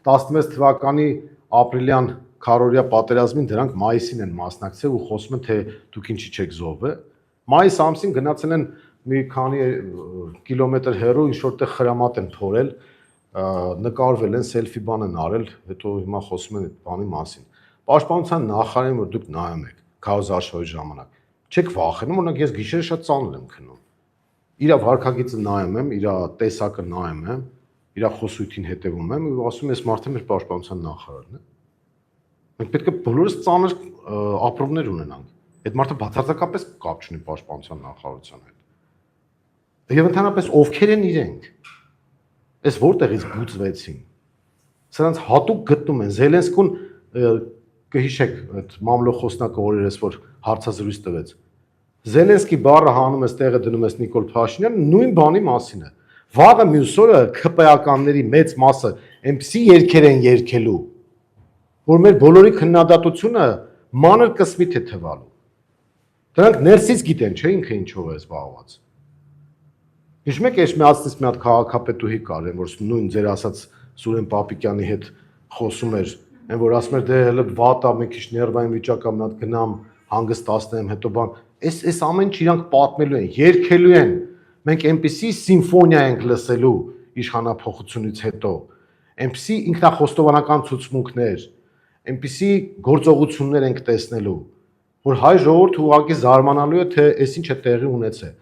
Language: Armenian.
16 թվականի ապրիլյան քարորիա պատերազմին դրանք մայիսին են մասնակցել ու խոսում են թե դուք ինչի չեք զոհվել։ Մայիս ամսին գնացել են մի քանի կիլոմետր հեռու ինչ որտեղ խրամատ են փորել, նկարվել են, սելֆի բան են արել, հետո հիմա խոսում են այդ բանի մասին։ Պաշտպանության նախարարին որ դուք նայում եք քարոզարշավի ժամանակ, չեք վախենում, օրինակ ես գիշերը շատ ծանր եմ քնում։ Իրա վարքագիծը նայում եմ, իրա տեսակը նայում եմ, իրա խոսույթին հետևում եմ ու ասում եմ, ես մարդը մեր պաշտպանության նախարարն է։ Մենք պետք է բոլորս ծանր ապրումներ ունենանք։ Այդ մարդը բացարձակապես կապ չունի պաշտպանության նախարարության հետ։ Եվ ընդհանրապես ովքեր են իրենք։ Այս որտեղից բուծվեցին։ Սրանց հատուկ գտնում են Զելենսկուն կհիշեք այդ մամլոխոսնակը օրերս որ հարցազրույց տվեց։ Զելենսկի բառը հանում ես տեղը դնում ես Նիկոլ Փաշինյանը նույն բանի մասին է։ Վաղը մյուս օրը ԿՊԱ-ականների մեծ մասը այնպիսի երգեր են երգելու, որ մեր բոլորի քննադատությունը մանր կսմիթ է թվալու։ Դրանք ներսից գիտեն, չէ՞ ինքը ինչով է զբաղված։ Հիշում եք, ես միացնից մի հատ քաղաքապետուհի կար, որ նույն ձեր ասած Սուրեն Պապիկյանի հետ խոսում էր, այն որ ասում էր դե հələ վատ է, մի քիչ ներվային վիճակ է, մի հատ գնամ, հանգստացնեմ, հետո բան։ Այս ամեն ինչ իրանք պատմելու են, երգելու են։ Մենք այնպիսի սիմֆոնիա ենք լսելու իշխանափոխությունից հետո, այնպիսի ինքնախոստովանական ցուցմունքներ, այնպիսի գործողություններ ենք տեսնելու, որ հայ ժողովուրդը ուղղակի զարմանալու է, թե այս ինչ է տեղի ունեցել։